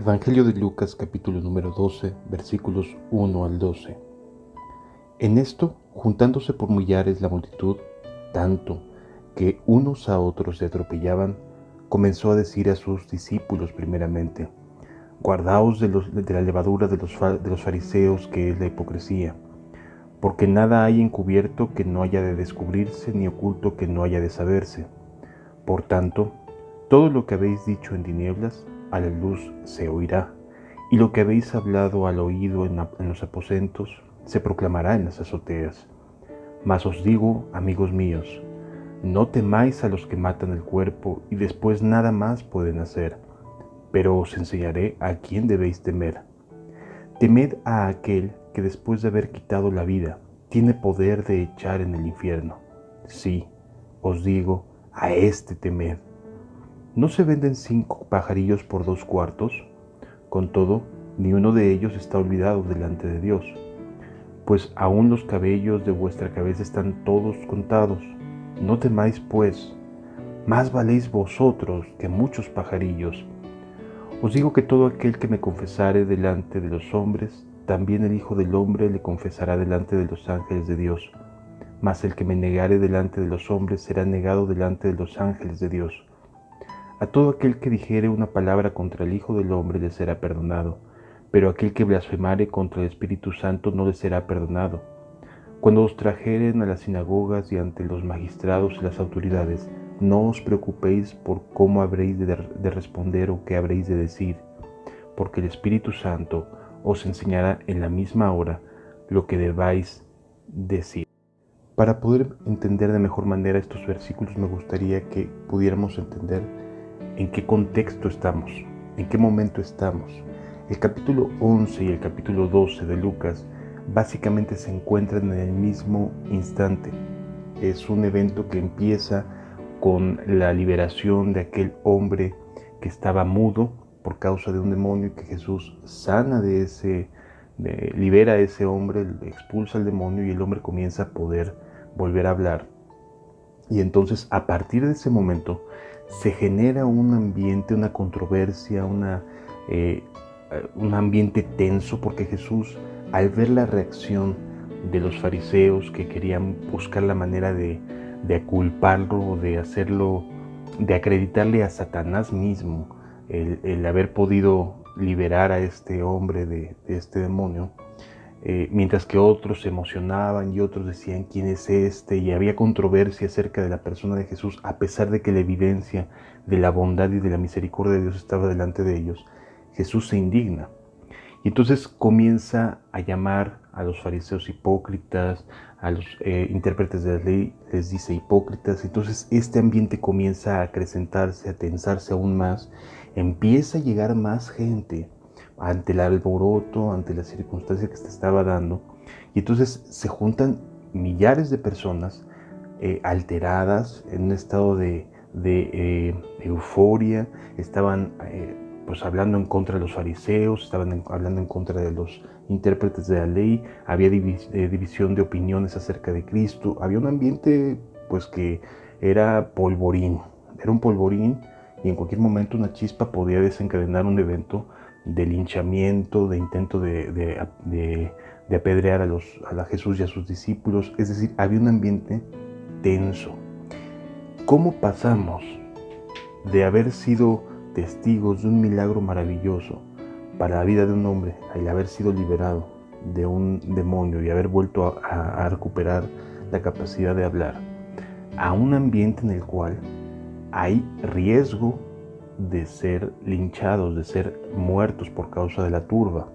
Evangelio de Lucas capítulo número 12, versículos 1 al 12. En esto, juntándose por millares la multitud, tanto que unos a otros se atropellaban, comenzó a decir a sus discípulos primeramente: Guardaos de la levadura de los fariseos, que es la hipocresía, porque nada hay encubierto que no haya de descubrirse, ni oculto que no haya de saberse. Por tanto, todo lo que habéis dicho en tinieblas, a la luz se oirá, y lo que habéis hablado al oído en los aposentos, se proclamará en las azoteas. Mas os digo, amigos míos, no temáis a los que matan el cuerpo y después nada más pueden hacer, pero os enseñaré a quién debéis temer. Temed a aquel que después de haber quitado la vida, tiene poder de echar en el infierno. Sí, os digo, a este temed. ¿No se venden 5 pajarillos por 2 cuartos? Con todo, ni uno de ellos está olvidado delante de Dios. Pues aún los cabellos de vuestra cabeza están todos contados. No temáis, pues, más valéis vosotros que muchos pajarillos. Os digo que todo aquel que me confesare delante de los hombres, también el Hijo del Hombre le confesará delante de los ángeles de Dios. Mas el que me negare delante de los hombres será negado delante de los ángeles de Dios. A todo aquel que dijere una palabra contra el Hijo del Hombre le será perdonado, pero aquel que blasfemare contra el Espíritu Santo no le será perdonado. Cuando os trajeren a las sinagogas y ante los magistrados y las autoridades, no os preocupéis por cómo habréis de responder o qué habréis de decir, porque el Espíritu Santo os enseñará en la misma hora lo que debáis decir. Para poder entender de mejor manera estos versículos, me gustaría que pudiéramos entender en qué contexto estamos, en qué momento estamos. El capítulo 11 y el capítulo 12 de Lucas básicamente se encuentran en el mismo instante. Es un evento que empieza con la liberación de aquel hombre que estaba mudo por causa de un demonio, y que Jesús sana libera a ese hombre, expulsa al demonio y el hombre comienza a poder volver a hablar. Y entonces, a partir de ese momento, se genera un ambiente, una controversia, un ambiente tenso, porque Jesús, al ver la reacción de los fariseos que querían buscar la manera de culparlo, de hacerlo, de acreditarle a Satanás mismo el haber podido liberar a este hombre de este demonio, mientras que otros se emocionaban y otros decían quién es este, y había controversia acerca de la persona de Jesús, a pesar de que la evidencia de la bondad y de la misericordia de Dios estaba delante de ellos. Jesús se indigna y entonces comienza a llamar a los fariseos hipócritas, a los intérpretes de la ley les dice hipócritas. Entonces este ambiente comienza a acrecentarse, a tensarse aún más, empieza a llegar más gente ante el alboroto, ante la circunstancia que se estaba dando, y entonces se juntan millares de personas alteradas, en un estado de euforia. Estaban pues hablando en contra de los fariseos, estaban hablando en contra de los intérpretes de la ley, había división de opiniones acerca de Cristo, había un ambiente pues que era polvorín, era un polvorín, y en cualquier momento una chispa podía desencadenar un evento de linchamiento, de intento de apedrear a Jesús y a sus discípulos. Es decir, había un ambiente tenso. ¿Cómo pasamos de haber sido testigos de un milagro maravilloso para la vida de un hombre, al haber sido liberado de un demonio y haber vuelto a recuperar la capacidad de hablar, a un ambiente en el cual hay riesgo de ser linchados, de ser muertos por causa de la turba?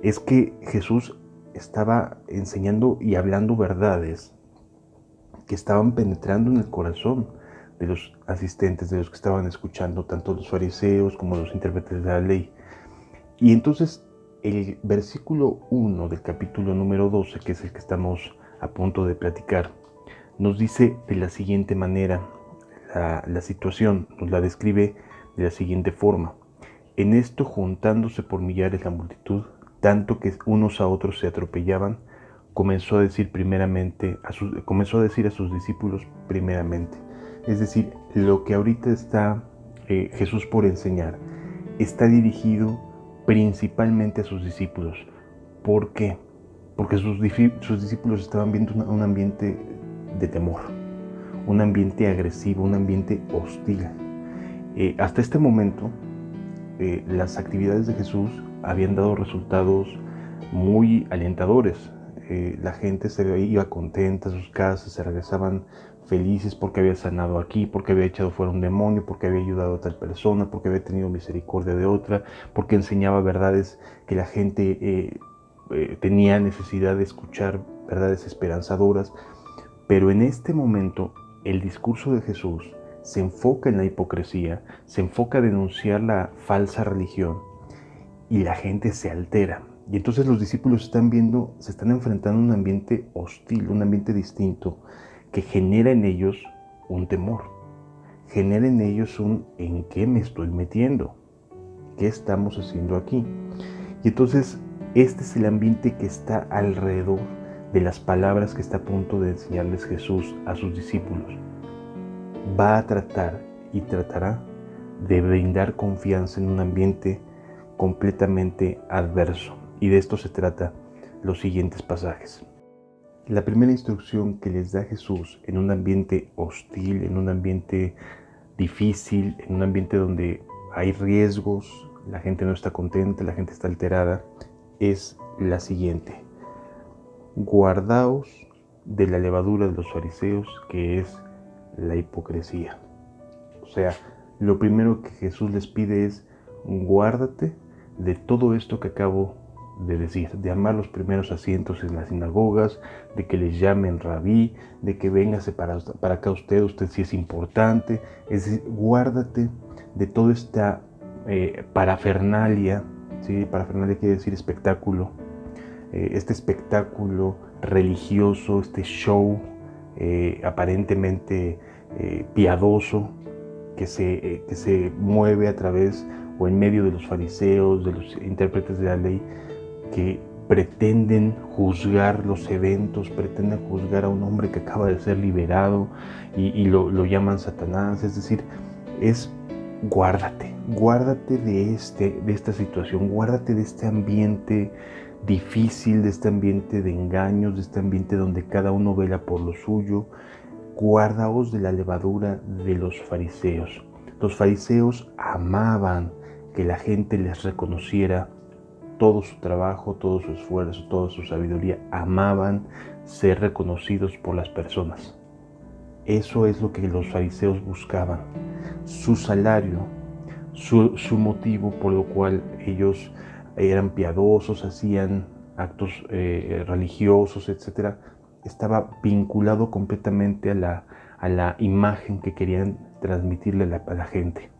Es que Jesús estaba enseñando y hablando verdades que estaban penetrando en el corazón de los asistentes, de los que estaban escuchando, tanto los fariseos como los intérpretes de la ley. Y entonces el versículo 1 del capítulo número 12, que es el que estamos a punto de platicar, nos dice de la siguiente manera. La situación nos la describe de la siguiente forma: en esto, juntándose por millares la multitud, tanto que unos a otros se atropellaban, comenzó a decir a sus discípulos primeramente. Es decir, lo que ahorita está Jesús por enseñar está dirigido principalmente a sus discípulos. ¿Por qué? Porque sus discípulos estaban viendo un ambiente de temor, un ambiente agresivo, un ambiente hostil. Hasta este momento, las actividades de Jesús habían dado resultados muy alentadores. La gente se iba contenta a sus casas, se regresaban felices porque había sanado aquí, porque había echado fuera un demonio, porque había ayudado a tal persona, porque había tenido misericordia de otra, porque enseñaba verdades que la gente tenía necesidad de escuchar, verdades esperanzadoras. Pero en este momento el discurso de Jesús se enfoca en la hipocresía, se enfoca a denunciar la falsa religión y la gente se altera. Y entonces los discípulos se están enfrentando a un ambiente hostil, un ambiente distinto, que genera en ellos un temor, genera en ellos un ¿en qué me estoy metiendo? ¿Qué estamos haciendo aquí? Y entonces este es el ambiente que está alrededor de las palabras que está a punto de enseñarles Jesús a sus discípulos. Va a tratar y tratará de brindar confianza en un ambiente completamente adverso. Y de esto se trata los siguientes pasajes. La primera instrucción que les da Jesús en un ambiente hostil, en un ambiente difícil, en un ambiente donde hay riesgos, la gente no está contenta, la gente está alterada, es la siguiente: guardaos de la levadura de los fariseos, que es la hipocresía. O sea, lo primero que Jesús les pide es: guárdate de todo esto que acabo de decir, de amar los primeros asientos en las sinagogas, de que les llamen rabí, de que véngase para acá usted sí es importante. Es decir, guárdate de toda esta parafernalia, ¿sí? Parafernalia quiere decir espectáculo, este espectáculo religioso, este show aparentemente piadoso que se mueve a través o en medio de los fariseos, de los intérpretes de la ley, que pretenden juzgar los eventos, pretenden juzgar a un hombre que acaba de ser liberado y lo llaman Satanás. Es decir, es guárdate de esta situación, guárdate de este ambiente difícil, de este ambiente de engaños, de este ambiente donde cada uno vela por lo suyo. Guardaos de la levadura de los fariseos. Los fariseos amaban que la gente les reconociera todo su trabajo, todo su esfuerzo, toda su sabiduría. Amaban ser reconocidos por las personas. Eso es lo que los fariseos buscaban. Su salario, su motivo por lo cual ellos eran piadosos, hacían actos religiosos, etc., estaba vinculado completamente a la imagen que querían transmitirle a la gente.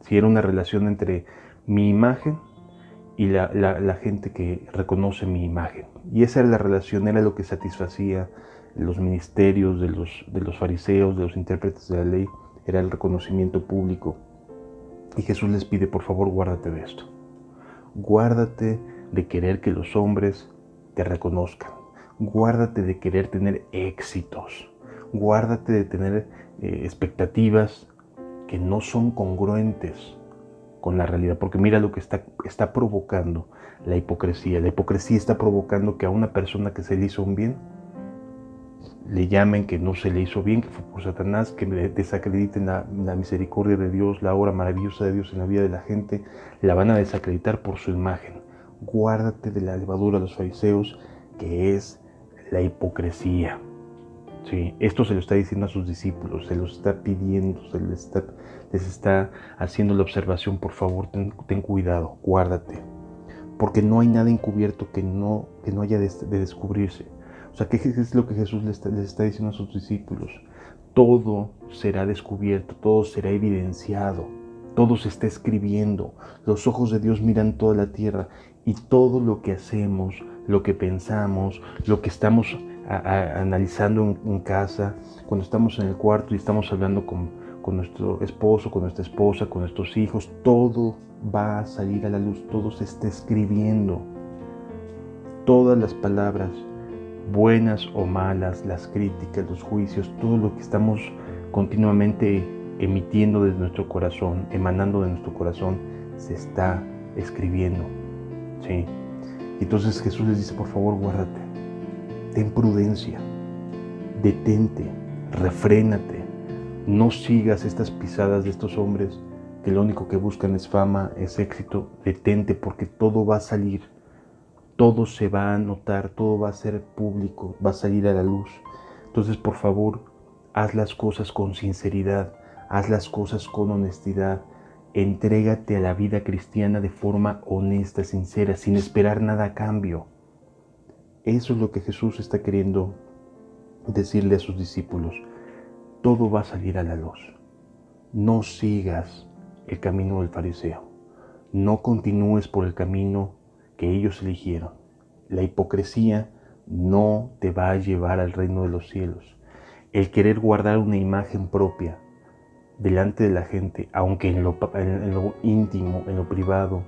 Si era una relación entre mi imagen y la gente que reconoce mi imagen. Y esa era la relación, era lo que satisfacía los ministerios de los fariseos, de los intérpretes de la ley, era el reconocimiento público. Y Jesús les pide: por favor, guárdate de esto. Guárdate de querer que los hombres te reconozcan. Guárdate de querer tener éxitos. Guárdate de tener expectativas que no son congruentes con la realidad, porque mira lo que está provocando la hipocresía. La hipocresía está provocando que a una persona que se le hizo un bien, le llamen que no se le hizo bien, que fue por Satanás, que desacrediten la misericordia de Dios, la obra maravillosa de Dios en la vida de la gente, la van a desacreditar por su imagen. Guárdate de la levadura de los fariseos, que es la hipocresía. Sí, esto se lo está diciendo a sus discípulos, se los está pidiendo, les está haciendo la observación: por favor, ten cuidado, guárdate, porque no hay nada encubierto que no haya de descubrirse. O sea, ¿qué es lo que Jesús les está diciendo a sus discípulos? Todo será descubierto, todo será evidenciado, todo se está escribiendo. Los ojos de Dios miran toda la tierra, y todo lo que hacemos, lo que pensamos, lo que estamos analizando en casa, cuando estamos en el cuarto y estamos hablando con nuestro esposo, con nuestra esposa, con nuestros hijos, todo va a salir a la luz, todo se está escribiendo. Todas las palabras, buenas o malas, las críticas, los juicios, todo lo que estamos continuamente emitiendo desde nuestro corazón, emanando de nuestro corazón, se está escribiendo. ¿Sí? Y entonces Jesús les dice, por favor, guárdate, ten prudencia, detente, refrénate, no sigas estas pisadas de estos hombres que lo único que buscan es fama, es éxito. Detente, porque todo va a salir, todo se va a notar, todo va a ser público, va a salir a la luz. Entonces, por favor, haz las cosas con sinceridad, haz las cosas con honestidad, entrégate a la vida cristiana de forma honesta, sincera, sin esperar nada a cambio. Eso es lo que Jesús está queriendo decirle a sus discípulos. Todo va a salir a la luz. No sigas el camino del fariseo. No continúes por el camino que ellos eligieron. La hipocresía no te va a llevar al reino de los cielos. El querer guardar una imagen propia delante de la gente, aunque en lo íntimo, en lo privado,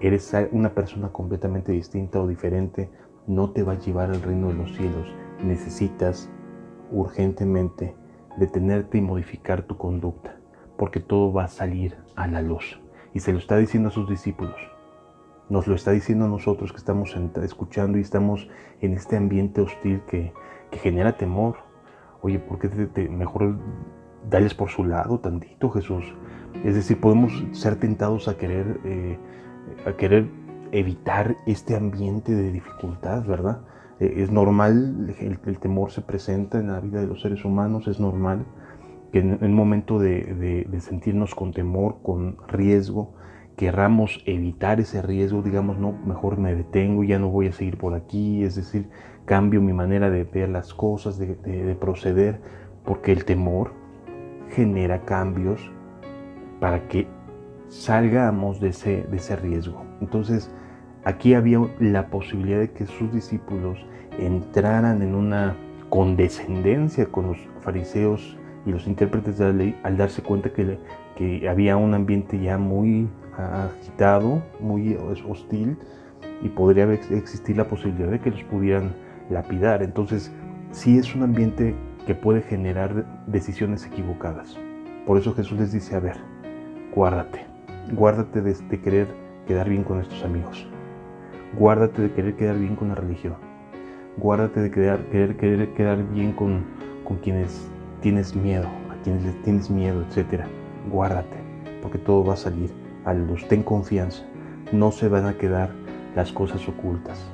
eres una persona completamente distinta o diferente, no te va a llevar al reino de los cielos. Necesitas urgentemente detenerte y modificar tu conducta, porque todo va a salir a la luz. Y se lo está diciendo a sus discípulos. Nos lo está diciendo a nosotros que estamos escuchando y estamos en este ambiente hostil que genera temor. Oye, ¿por qué mejor dales por su lado tantito, Jesús? Es decir, podemos ser tentados a querer evitar este ambiente de dificultad, ¿verdad? Es normal, el temor se presenta en la vida de los seres humanos, es normal que en un momento de sentirnos con temor, con riesgo, querramos evitar ese riesgo, digamos, no, mejor me detengo, ya no voy a seguir por aquí, es decir, cambio mi manera de ver las cosas, de proceder, porque el temor genera cambios para que salgamos de ese riesgo. Entonces, aquí había la posibilidad de que sus discípulos entraran en una condescendencia con los fariseos y los intérpretes de la ley al darse cuenta que había un ambiente ya muy agitado, muy hostil, y podría existir la posibilidad de que los pudieran lapidar. Entonces, sí es un ambiente que puede generar decisiones equivocadas. Por eso Jesús les dice, a ver, guárdate de querer quedar bien con estos amigos, guárdate de querer quedar bien con la religión, guárdate de querer quedar bien con quienes tienes miedo, a quienes les tienes miedo, etc. Guárdate, porque todo va a salir a la luz. Ten confianza, no se van a quedar las cosas ocultas.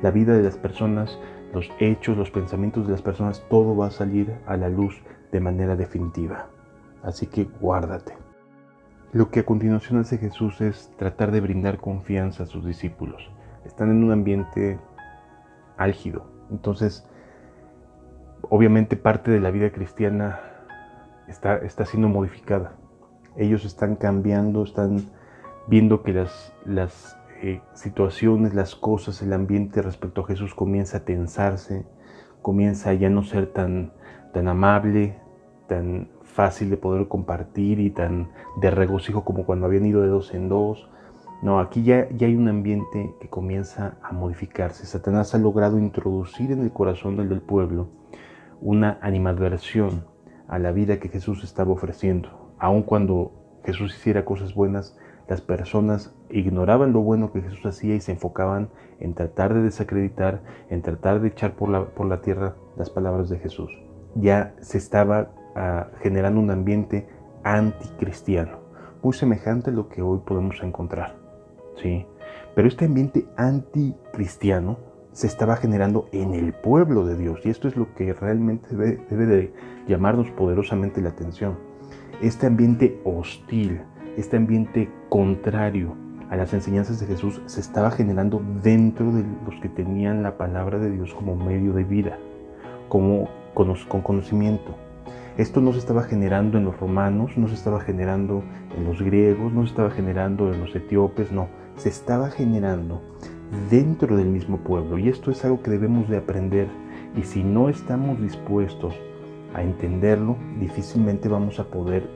La vida de las personas, los hechos, los pensamientos de las personas, todo va a salir a la luz de manera definitiva. Así que guárdate. Lo que a continuación hace Jesús es tratar de brindar confianza a sus discípulos. Están en un ambiente álgido. Entonces, obviamente parte de la vida cristiana está siendo modificada. Ellos están cambiando, están viendo que las situaciones, las cosas, el ambiente respecto a Jesús comienza a tensarse, comienza a ya no ser tan amable, tan fácil de poder compartir y tan de regocijo como cuando habían ido de dos en dos. No, aquí ya hay un ambiente que comienza a modificarse. Satanás ha logrado introducir en el corazón del pueblo una animadversión a la vida que Jesús estaba ofreciendo. Aun cuando Jesús hiciera cosas buenas, las personas ignoraban lo bueno que Jesús hacía y se enfocaban en tratar de desacreditar, en tratar de echar por la tierra las palabras de Jesús. Ya se estaba generando un ambiente anticristiano, muy semejante a lo que hoy podemos encontrar, ¿sí? Pero este ambiente anticristiano se estaba generando en el pueblo de Dios, y esto es lo que realmente debe de llamarnos poderosamente la atención. Este ambiente hostil, este ambiente contrario a las enseñanzas de Jesús se estaba generando dentro de los que tenían la palabra de Dios como medio de vida, con conocimiento. Esto no se estaba generando en los romanos, no se estaba generando en los griegos, no se estaba generando en los etíopes, no, se estaba generando dentro del mismo pueblo, y esto es algo que debemos de aprender, y si no estamos dispuestos a entenderlo, difícilmente vamos a poder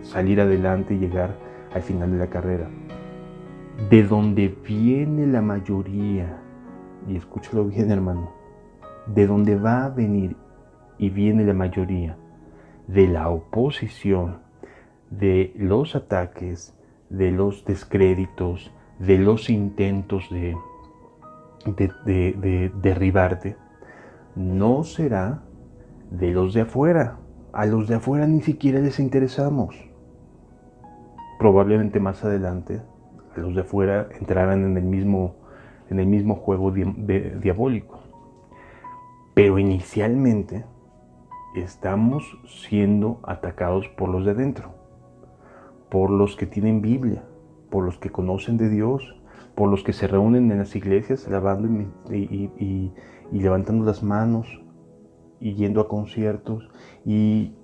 salir adelante y llegar al final de la carrera. De donde viene la mayoría, y escúchalo bien, hermano, de donde va a venir y viene la mayoría de la oposición, de los ataques, de los descréditos, de los intentos de derribarte, no será de los de afuera. A los de afuera ni siquiera les interesamos. Probablemente más adelante a los de afuera entrarán en el mismo juego diabólico. Pero inicialmente estamos siendo atacados por los de dentro, por los que tienen Biblia, por los que conocen de Dios, por los que se reúnen en las iglesias alabando y levantando las manos y yendo a conciertos y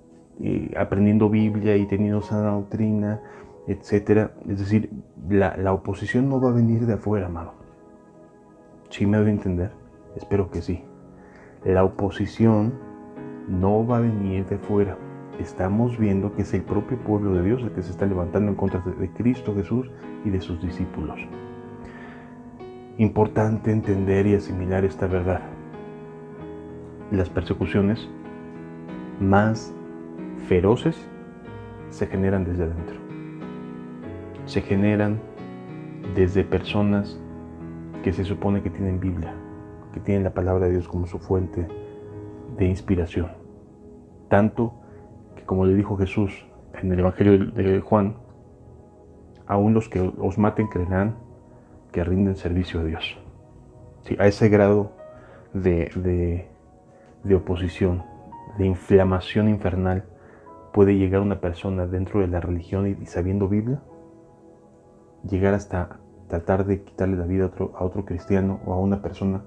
aprendiendo Biblia y teniendo sana doctrina, etc. Es decir, la oposición no va a venir de afuera, amado. ¿Sí me doy a entender? Espero que sí. La oposición no va a venir de fuera. Estamos viendo que es el propio pueblo de Dios el que se está levantando en contra de Cristo Jesús y de sus discípulos. Importante entender y asimilar esta verdad. Las persecuciones más feroces se generan desde adentro. Se generan desde personas que se supone que tienen Biblia, que tienen la palabra de Dios como su fuente de inspiración. Tanto que, como le dijo Jesús en el Evangelio de Juan, aún los que os maten creerán que rinden servicio a Dios. Sí, a ese grado de oposición, de inflamación infernal, puede llegar una persona dentro de la religión y sabiendo Biblia, llegar hasta tratar de quitarle la vida a otro cristiano o a una persona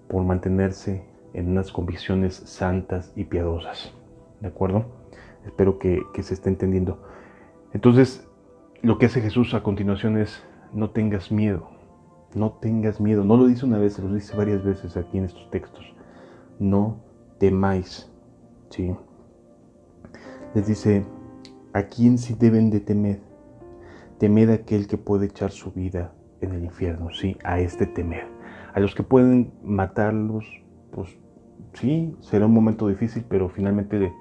por mantenerse en unas convicciones santas y piadosas. ¿De acuerdo? Espero que se esté entendiendo. Entonces, lo que hace Jesús a continuación es: no tengas miedo. No tengas miedo. No lo dice una vez, se lo dice varias veces aquí en estos textos. No temáis. ¿Sí? Les dice: ¿a quién sí deben de temer? Temed a aquel que puede echar su vida en el infierno. Sí, a este temer. A los que pueden matarlos, pues sí, será un momento difícil, pero finalmente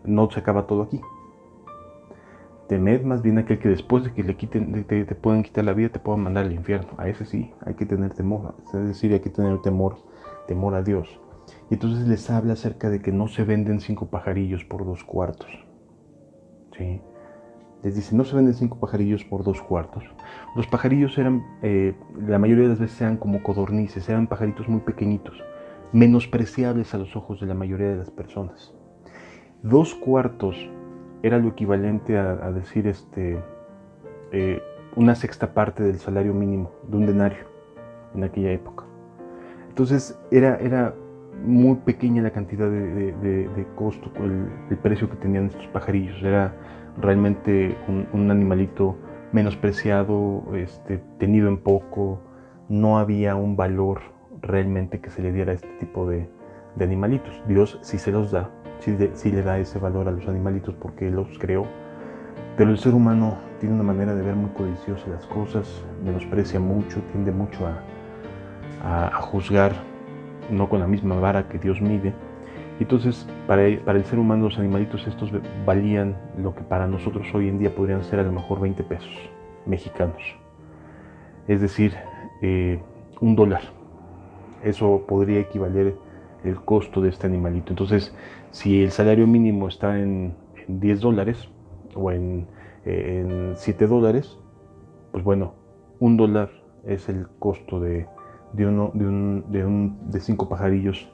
no se acaba todo aquí. Temed más bien a aquel que después de que te pueden quitar la vida, te puedan mandar al infierno. A ese sí, hay que tener temor. Es decir, hay que tener temor a Dios. Y entonces les habla acerca de que no se venden 5 pajarillos por 2 cuartos. ¿Sí? Les dice: no se venden 5 pajarillos por 2 cuartos. Los pajarillos eran, la mayoría de las veces eran como codornices, eran pajaritos muy pequeñitos, menospreciables a los ojos de la mayoría de las personas. 2 cuartos era lo equivalente a decir una sexta parte del salario mínimo de un denario en aquella época. Entonces era muy pequeña la cantidad de costo, el precio que tenían estos pajarillos. Era realmente un animalito menospreciado, tenido en poco. No había un valor realmente que se le diera a este tipo de animalitos. Dios sí se los da, sí le da ese valor a los animalitos porque Él los creó. Pero el ser humano tiene una manera de ver muy codiciosa las cosas, menosprecia mucho, tiende mucho a juzgar, no con la misma vara que Dios mide. Entonces, para el ser humano, los animalitos estos valían lo que para nosotros hoy en día podrían ser a lo mejor 20 pesos mexicanos. Es decir, $1. Eso podría equivaler el costo de este animalito. Entonces, si el salario mínimo está en $10 o en $7, pues bueno, $1 es el costo de 5 pajarillos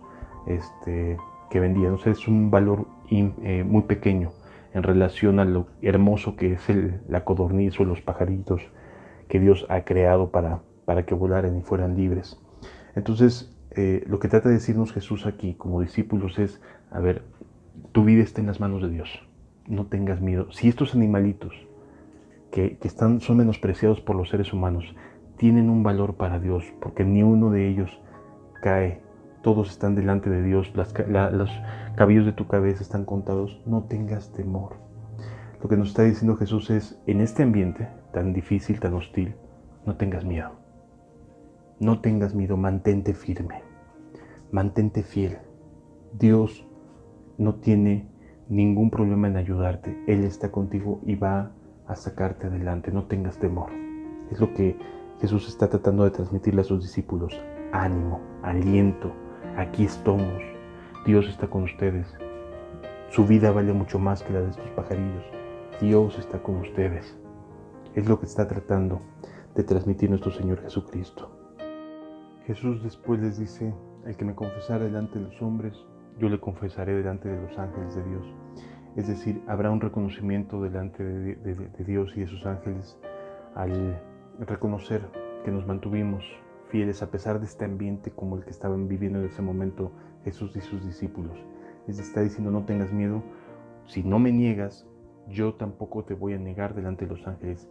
que vendían. O sea, es un valor muy pequeño en relación a lo hermoso que es la codorniz o los pajaritos que Dios ha creado para que volaran y fueran libres. Entonces, lo que trata de decirnos Jesús aquí como discípulos es: a ver, tu vida está en las manos de Dios, no tengas miedo. Si estos animalitos que son menospreciados por los seres humanos tienen un valor para Dios, porque ni uno de ellos cae, todos están delante de Dios, los cabellos de tu cabeza están contados, no tengas temor. Lo que nos está diciendo Jesús es: en este ambiente tan difícil, tan hostil, no tengas miedo. No tengas miedo, mantente firme, mantente fiel. Dios no tiene ningún problema en ayudarte. Él está contigo y va a sacarte adelante, no tengas temor. Es lo que Jesús está tratando de transmitirle a sus discípulos. Ánimo, aliento, aquí estamos, Dios está con ustedes. Su vida vale mucho más que la de estos pajarillos. Dios está con ustedes. Es lo que está tratando de transmitir nuestro Señor Jesucristo. Jesús después les dice: el que me confesara delante de los hombres, yo le confesaré delante de los ángeles de Dios. Es decir, habrá un reconocimiento delante de Dios y de sus ángeles al reconocer que nos mantuvimos fieles a pesar de este ambiente como el que estaban viviendo en ese momento Jesús y sus discípulos. Les está diciendo: no tengas miedo, si no me niegas, yo tampoco te voy a negar delante de los ángeles.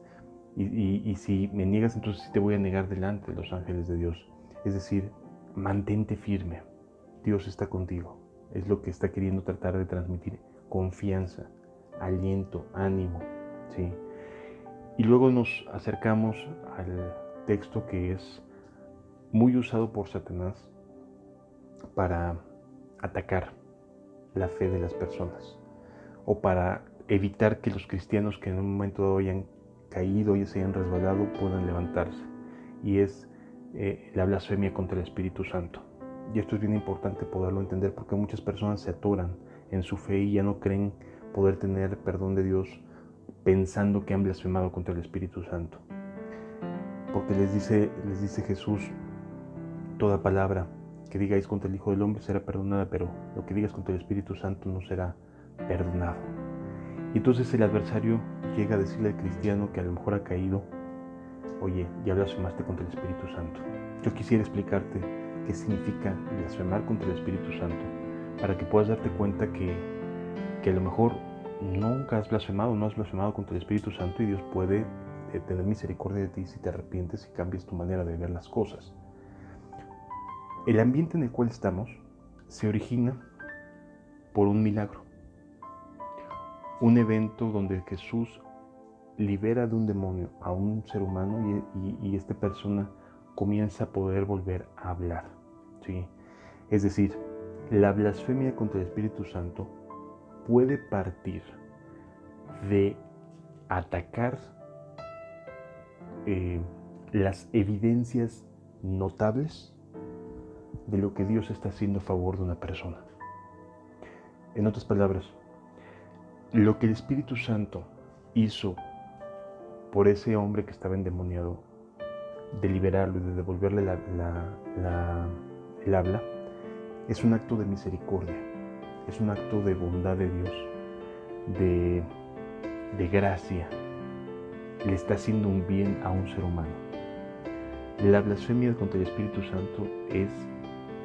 Y si me niegas, entonces sí te voy a negar delante de los ángeles de Dios. Es decir, mantente firme. Dios está contigo. Es lo que está queriendo tratar de transmitir. Confianza, aliento, ánimo. ¿Sí? Y luego nos acercamos al texto que es muy usado por Satanás para atacar la fe de las personas o para evitar que los cristianos que en un momento dado hayan caído y se hayan resbalado puedan levantarse, y es la blasfemia contra el Espíritu Santo. Y esto es bien importante poderlo entender, porque muchas personas se atoran en su fe y ya no creen poder tener perdón de Dios pensando que han blasfemado contra el Espíritu Santo. Porque les dice Jesús: toda palabra que digáis contra el Hijo del Hombre será perdonada, pero lo que digas contra el Espíritu Santo no será perdonado. Y entonces el adversario llega a decirle al cristiano que a lo mejor ha caído: oye, ya blasfemaste contra el Espíritu Santo. Yo quisiera explicarte qué significa blasfemar contra el Espíritu Santo, para que puedas darte cuenta que a lo mejor nunca has blasfemado, no has blasfemado contra el Espíritu Santo, y Dios puede tener misericordia de ti si te arrepientes y cambias tu manera de ver las cosas. El ambiente en el cual estamos se origina por un milagro, un evento donde Jesús libera de un demonio a un ser humano y esta persona comienza a poder volver a hablar. ¿Sí? Es decir, la blasfemia contra el Espíritu Santo puede partir de atacar las evidencias notables de lo que Dios está haciendo a favor de una persona. En otras palabras, lo que el Espíritu Santo hizo por ese hombre que estaba endemoniado, de liberarlo y de devolverle el habla, es un acto de misericordia, es un acto de bondad de Dios, de gracia. Le está haciendo un bien a un ser humano. La blasfemia contra el Espíritu Santo es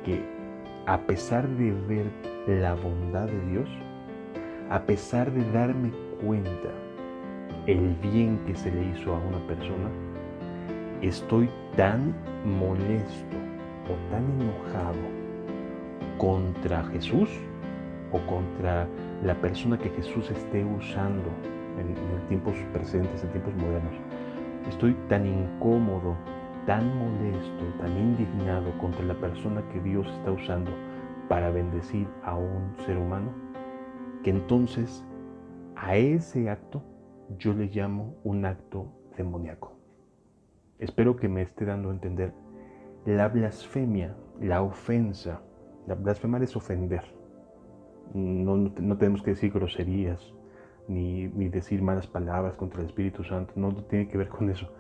que, a pesar de ver la bondad de Dios, a pesar de darme cuenta el bien que se le hizo a una persona, estoy tan molesto o tan enojado contra Jesús o contra la persona que Jesús esté usando en tiempos presentes, en tiempos modernos. Estoy tan incómodo, tan molesto, tan indignado contra la persona que Dios está usando para bendecir a un ser humano, que entonces a ese acto yo le llamo un acto demoníaco. Espero que me esté dando a entender. La blasfemia, la ofensa, la blasfemar es ofender. No tenemos que decir groserías, ni decir malas palabras contra el Espíritu Santo. No tiene que ver con eso.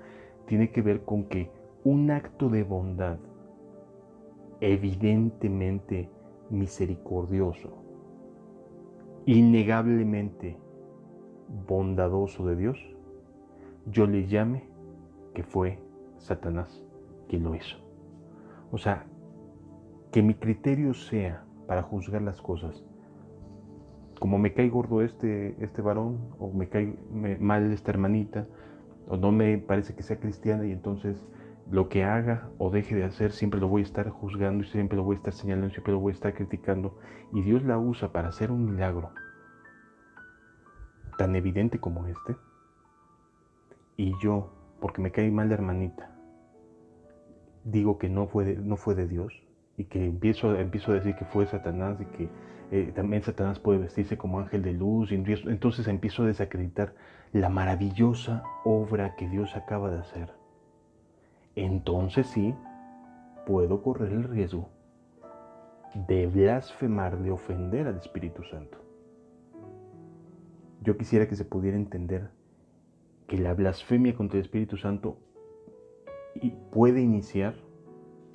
Tiene que ver con que un acto de bondad, evidentemente misericordioso, innegablemente bondadoso de Dios, yo le llame que fue Satanás quien lo hizo. O sea, que mi criterio sea para juzgar las cosas, como me cae gordo este varón, o me cae mal esta hermanita, o no me parece que sea cristiana, y entonces lo que haga o deje de hacer siempre lo voy a estar juzgando, y siempre lo voy a estar señalando, siempre lo voy a estar criticando, y Dios la usa para hacer un milagro tan evidente como este, y yo, porque me cae mal la hermanita, digo que no fue de Dios. y que empiezo a decir que fue Satanás y que también Satanás puede vestirse como ángel de luz, y entonces empiezo a desacreditar la maravillosa obra que Dios acaba de hacer, entonces sí puedo correr el riesgo de blasfemar, de ofender al Espíritu Santo. Yo quisiera que se pudiera entender que la blasfemia contra el Espíritu Santo puede iniciar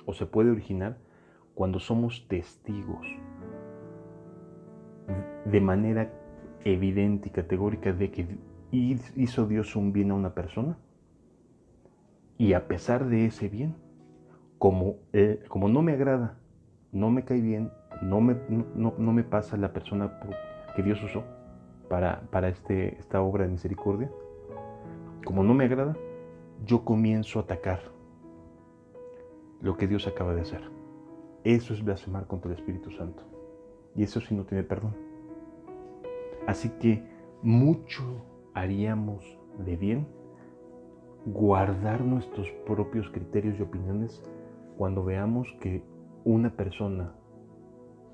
o se puede originar cuando somos testigos de manera evidente y categórica de que hizo Dios un bien a una persona, y a pesar de ese bien, como no me agrada, no me cae bien, no me pasa la persona que Dios usó para esta obra de misericordia, como no me agrada, yo comienzo a atacar lo que Dios acaba de hacer. Eso es blasfemar contra el Espíritu Santo, y eso sí no tiene perdón. Así que mucho haríamos de bien guardar nuestros propios criterios y opiniones cuando veamos que una persona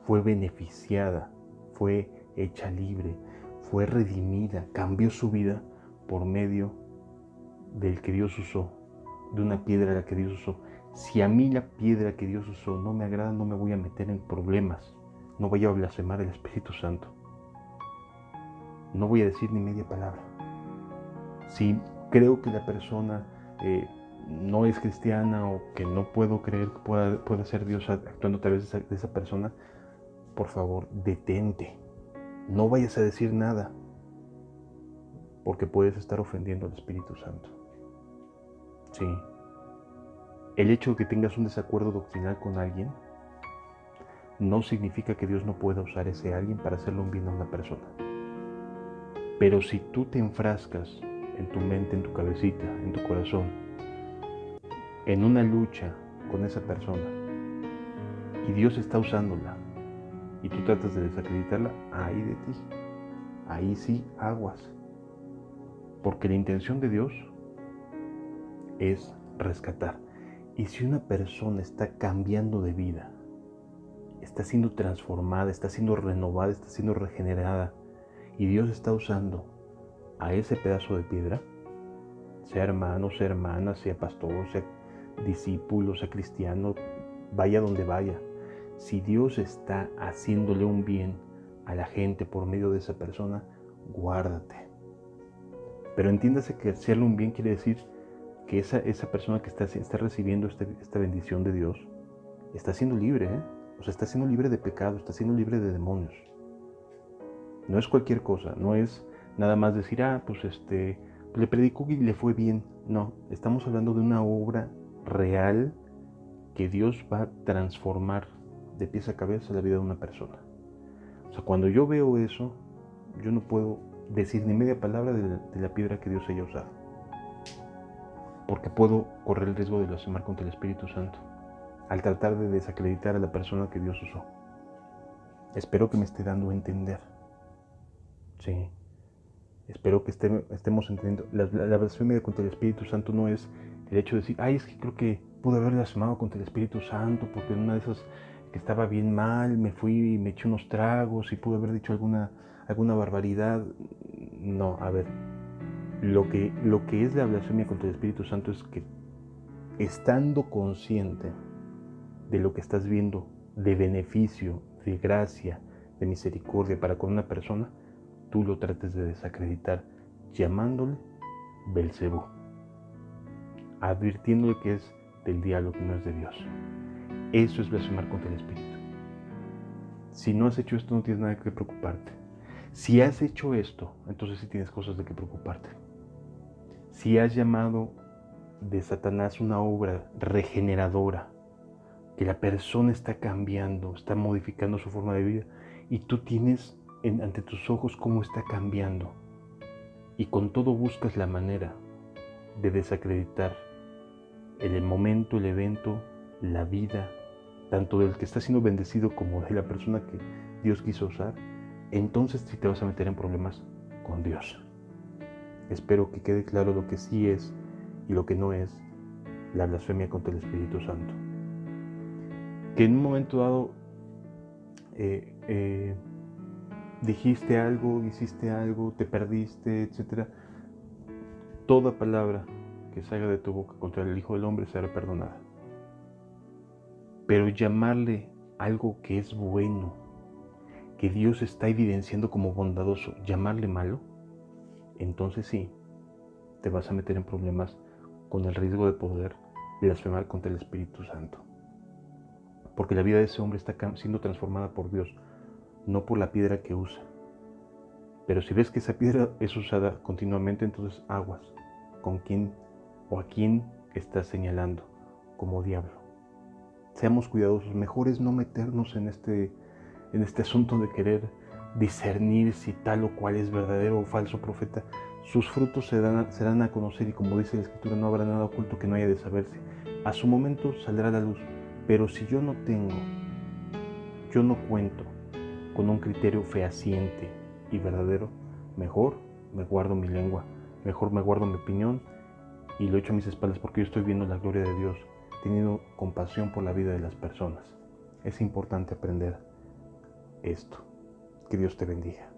fue beneficiada, fue hecha libre, fue redimida, cambió su vida por medio del que Dios usó, de una piedra a la que Dios usó. Si a mí la piedra que Dios usó no me agrada, no me voy a meter en problemas, no voy a blasfemar el Espíritu Santo, no voy a decir ni media palabra. Si creo que la persona no es cristiana, o que no puedo creer que pueda ser Dios actuando a través de esa persona, por favor, detente. No vayas a decir nada, porque puedes estar ofendiendo al Espíritu Santo. Sí. El hecho de que tengas un desacuerdo doctrinal con alguien no significa que Dios no pueda usar ese alguien para hacerle un bien a una persona. Pero si tú te enfrascas en tu mente, en tu cabecita, en tu corazón, en una lucha con esa persona, y Dios está usándola, y tú tratas de desacreditarla, ahí de ti, ahí sí aguas. Porque la intención de Dios es rescatar. Y si una persona está cambiando de vida, está siendo transformada, está siendo renovada, está siendo regenerada, y Dios está usando a ese pedazo de piedra, sea hermano, sea hermana, sea pastor, sea discípulo, sea cristiano, vaya donde vaya, si Dios está haciéndole un bien a la gente por medio de esa persona, guárdate. Pero entiéndase que hacerle un bien quiere decir que esa persona que está recibiendo esta bendición de Dios está siendo libre, O sea, está siendo libre de pecado, está siendo libre de demonios. No es cualquier cosa, no es nada más decir, pues le predicó y le fue bien. No, estamos hablando de una obra real que Dios va a transformar de pies a cabeza la vida de una persona. O sea, cuando yo veo eso, yo no puedo decir ni media palabra de la piedra que Dios haya usado, porque puedo correr el riesgo de blasfemar contra el Espíritu Santo al tratar de desacreditar a la persona que Dios usó. Espero que me esté dando a entender. Sí. Espero que estemos entendiendo. La blasfemia contra el Espíritu Santo no es el hecho de decir, es que creo que pude haber blasfemado contra el Espíritu Santo porque en una de esas que estaba bien mal, me fui y me eché unos tragos y pude haber dicho alguna barbaridad. No, a ver, lo que es la blasfemia contra el Espíritu Santo es que, estando consciente de lo que estás viendo, de beneficio, de gracia, de misericordia para con una persona, tú lo trates de desacreditar llamándole Belcebú, advirtiéndole que es del diablo, que no es de Dios. Eso es blasfemar contra el Espíritu. Si no has hecho esto, no tienes nada que preocuparte. Si has hecho esto, entonces sí tienes cosas de que preocuparte. Si has llamado de Satanás una obra regeneradora, que la persona está cambiando, está modificando su forma de vida, y tú tienes ante tus ojos cómo está cambiando, y con todo buscas la manera de desacreditar el momento, el evento, la vida, tanto del que está siendo bendecido como de la persona que Dios quiso usar, entonces sí te vas a meter en problemas con Dios. Espero que quede claro lo que sí es y lo que no es la blasfemia contra el Espíritu Santo. que en un momento dado dijiste algo, hiciste algo, te perdiste, etc. Toda palabra que salga de tu boca contra el Hijo del Hombre será perdonada. Pero llamarle algo que es bueno, que Dios está evidenciando como bondadoso, llamarle malo, entonces sí, te vas a meter en problemas con el riesgo de poder blasfemar contra el Espíritu Santo. Porque la vida de ese hombre está siendo transformada por Dios, no por la piedra que usa. Pero si ves que esa piedra es usada continuamente, entonces aguas con quién o a quién estás señalando como diablo. Seamos cuidadosos, mejor es no meternos en este asunto de querer discernir si tal o cual es verdadero o falso profeta. Sus frutos se dan a conocer y, como dice la Escritura, no habrá nada oculto que no haya de saberse. A su momento saldrá la luz, pero si yo no cuento con un criterio fehaciente y verdadero, mejor me guardo mi lengua, mejor me guardo mi opinión y lo echo a mis espaldas, porque yo estoy viendo la gloria de Dios, teniendo compasión por la vida de las personas. Es importante aprender esto. Que Dios te bendiga.